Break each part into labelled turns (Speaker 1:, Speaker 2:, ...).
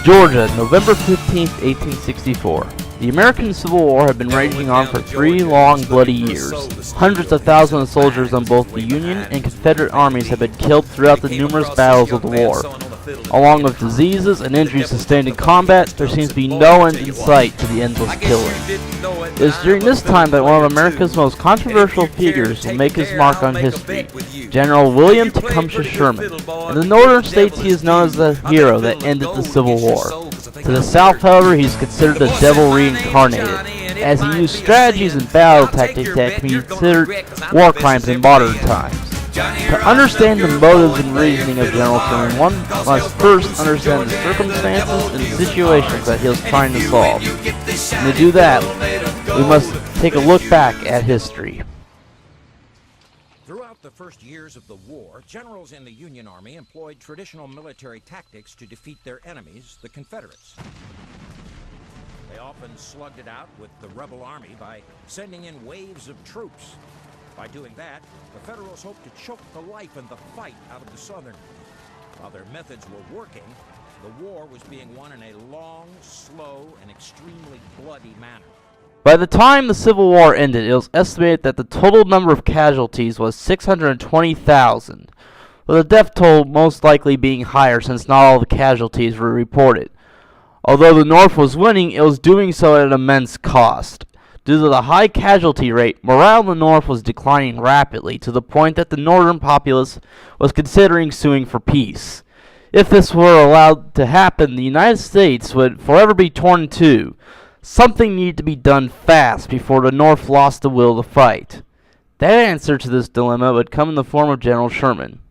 Speaker 1: Georgia, November 15, 1864. The American Civil War had been raging on for 3 long, bloody years. Hundreds of thousands of soldiers on both the Union and Confederate armies had been killed throughout the numerous battles of the war. Along with diseases and injuries sustained in combat, there seems to be no end in sight to the endless killing. It is during this time that one of America's most controversial figures will make his mark on history, General William Tecumseh Sherman. In the northern states, he is known as the hero that ended the Civil War. To the south, however, he is considered the devil reincarnated, as he used strategies and battle tactics that can be considered war crimes in modern times. To understand the motives and reasoning of General Sherman, one must first understand the circumstances and situations that he was trying to solve. And to do that, we must take a look back at history.
Speaker 2: Throughout the first years of the war, generals in the Union Army employed traditional military tactics to defeat their enemies, the Confederates. They often slugged it out with the rebel army by sending in waves of troops. By doing that, the Federals hoped to choke the life and the fight out of the Southerners. While their methods were working, the war was being won in a long, slow, and extremely bloody manner.
Speaker 1: By the time the Civil War ended, it was estimated that the total number of casualties was 620,000, with the death toll most likely being higher since not all the casualties were reported. Although the North was winning, it was doing so at an immense cost. Due to the high casualty rate, morale in the North was declining rapidly to the point that the northern populace was considering suing for peace. If this were allowed to happen, the United States would forever be torn in two. Something needed to be done fast before the North lost the will to fight. That answer to this dilemma would come in the form of General Sherman.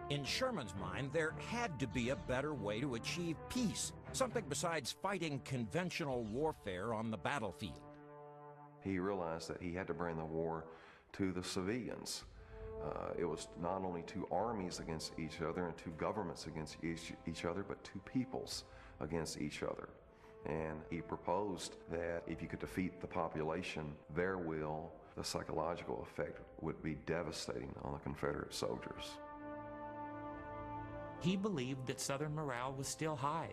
Speaker 2: In Sherman's mind, there had to be a better way to achieve peace, something besides fighting conventional warfare on the battlefield.
Speaker 3: He realized that he had to bring the war to the civilians. It was not only two armies against each other and two governments against each other, but two peoples against each other. And he proposed that if you could defeat the population, their will, the psychological effect would be devastating on the Confederate soldiers.
Speaker 4: He believed that Southern morale was still high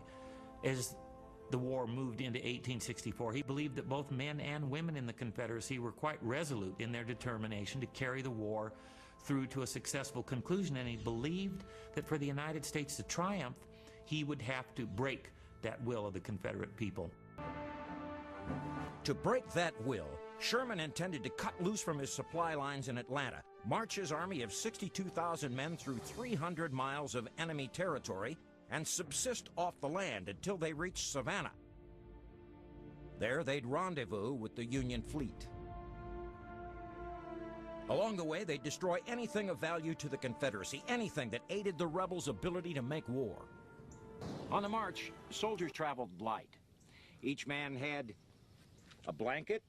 Speaker 4: as the war moved into 1864. He believed that both men and women in the Confederacy were quite resolute in their determination to carry the war through to a successful conclusion, and he believed that for the United States to triumph, he would have to break that will of the Confederate people.
Speaker 2: To break that will, Sherman intended to cut loose from his supply lines in Atlanta, march his army of 62,000 men through 300 miles of enemy territory, and subsist off the land until they reached Savannah. There they'd rendezvous with the Union fleet. Along the way, they'd destroy anything of value to the Confederacy, anything that aided the rebels' ability to make war. On the march, soldiers traveled light. Each man had a blanket,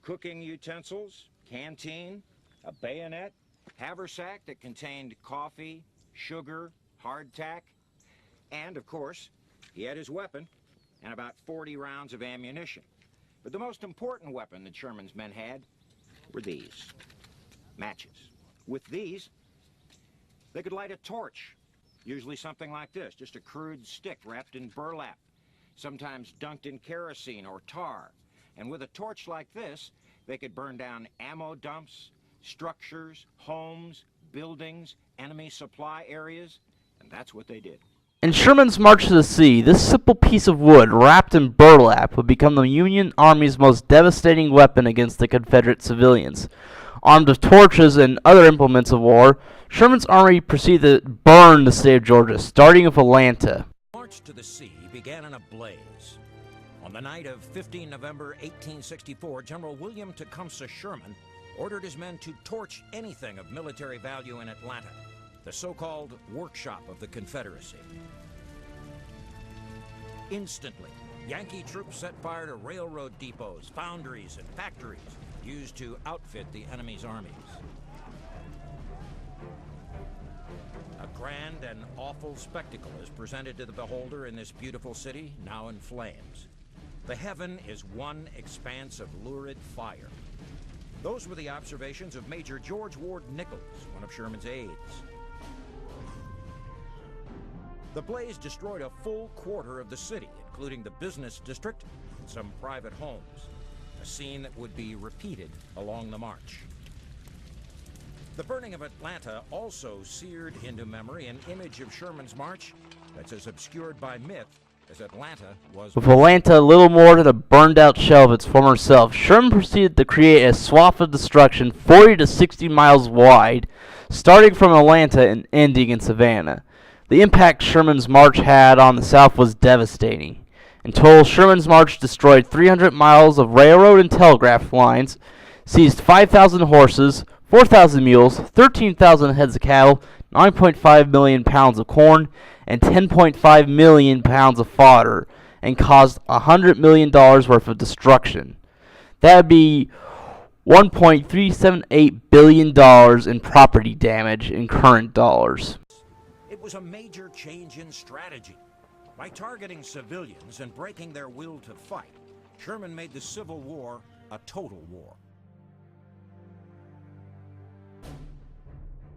Speaker 2: cooking utensils, canteen, a bayonet, haversack that contained coffee, sugar, hardtack, and, of course, he had his weapon and about 40 rounds of ammunition. But the most important weapon that Sherman's men had were these, matches. With these, they could light a torch, usually something like this, just a crude stick wrapped in burlap, sometimes dunked in kerosene or tar. And with a torch like this, they could burn down ammo dumps, structures, homes, buildings, enemy supply areas, and that's what they did.
Speaker 1: In Sherman's march to the sea, this simple piece of wood wrapped in burlap would become the Union Army's most devastating weapon against the Confederate civilians. Armed with torches and other implements of war, Sherman's army proceeded to burn the state of Georgia, starting with Atlanta.
Speaker 2: The march to the sea began in a blaze. On the night of 15 November 1864, General William Tecumseh Sherman ordered his men to torch anything of military value in Atlanta, the so-called workshop of the Confederacy. Instantly, Yankee troops set fire to railroad depots, foundries, and factories used to outfit the enemy's armies. A grand and awful spectacle is presented to the beholder in this beautiful city, now in flames. The heaven is one expanse of lurid fire. Those were the observations of Major George Ward Nichols, one of Sherman's aides. The blaze destroyed a full quarter of the city, including the business district and some private homes, a scene that would be repeated along the march. The burning of Atlanta also seared into memory an image of Sherman's march that's as obscured by myth as Atlanta was.
Speaker 1: With Atlanta little more than a burned-out shell of its former self, Sherman proceeded to create a swath of destruction 40 to 60 miles wide, starting from Atlanta and ending in Savannah. The impact Sherman's march had on the South was devastating. In total, Sherman's march destroyed 300 miles of railroad and telegraph lines, seized 5,000 horses, 4,000 mules, 13,000 heads of cattle, 9.5 million pounds of corn, and 10.5 million pounds of fodder, and caused $100 million worth of destruction. That would be $1.378 billion in property damage in current dollars.
Speaker 2: It was a major change in strategy. By targeting civilians and breaking their will to fight, Sherman made the Civil War a total war.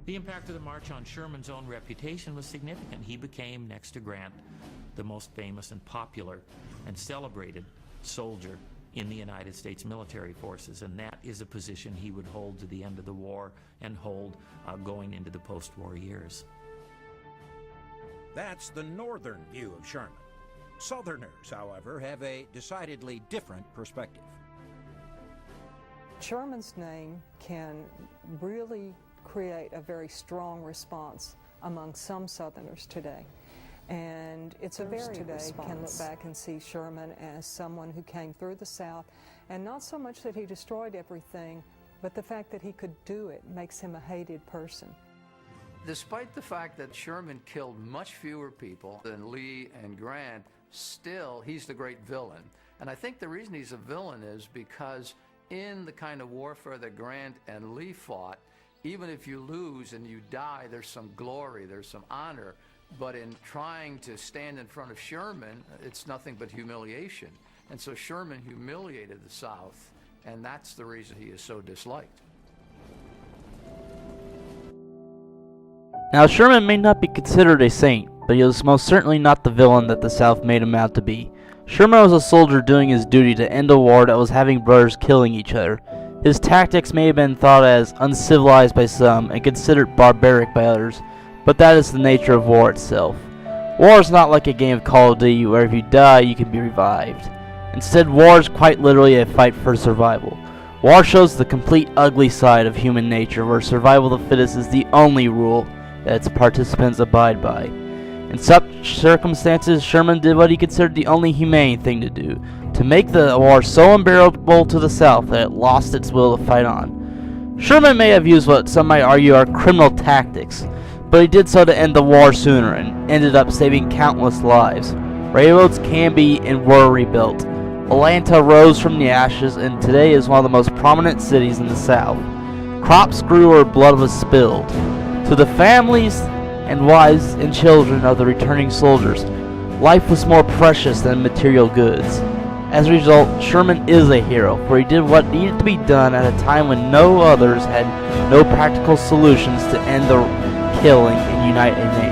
Speaker 4: The impact of the march on Sherman's own reputation was significant. He became, next to Grant, the most famous and popular and celebrated soldier in the United States military forces, and that is a position he would hold to the end of the war and hold going into the post-war years.
Speaker 2: That's the northern view of Sherman. Southerners, however, have a decidedly different perspective.
Speaker 5: Sherman's name can really create a very strong response among some Southerners today. And it's a very today can look back and see Sherman as someone who came through the South, and not so much that he destroyed everything, but the fact that he could do it makes him a hated person.
Speaker 6: Despite the fact that Sherman killed much fewer people than Lee and Grant, still he's the great villain. And I think the reason he's a villain is because in the kind of warfare that Grant and Lee fought, even if you lose and you die, there's some glory, there's some honor. But in trying to stand in front of Sherman, it's nothing but humiliation. And so Sherman humiliated the South, and that's the reason he is so disliked.
Speaker 1: Now, Sherman may not be considered a saint, but he was most certainly not the villain that the South made him out to be. Sherman was a soldier doing his duty to end a war that was having brothers killing each other. His tactics may have been thought as uncivilized by some and considered barbaric by others, but that is the nature of war itself. War is not like a game of Call of Duty where if you die you can be revived. Instead, war is quite literally a fight for survival. War shows the complete ugly side of human nature where survival of the fittest is the only rule that its participants abide by. In such circumstances, Sherman did what he considered the only humane thing to do, to make the war so unbearable to the South that it lost its will to fight on. Sherman may have used what some might argue are criminal tactics, but he did so to end the war sooner and ended up saving countless lives. Railroads can be and were rebuilt. Atlanta rose from the ashes and today is one of the most prominent cities in the South. Crops grew where blood was spilled. To the families and wives and children of the returning soldiers, life was more precious than material goods. As a result, Sherman is a hero, for he did what needed to be done at a time when no others had no practical solutions to end the killing and unite a nation.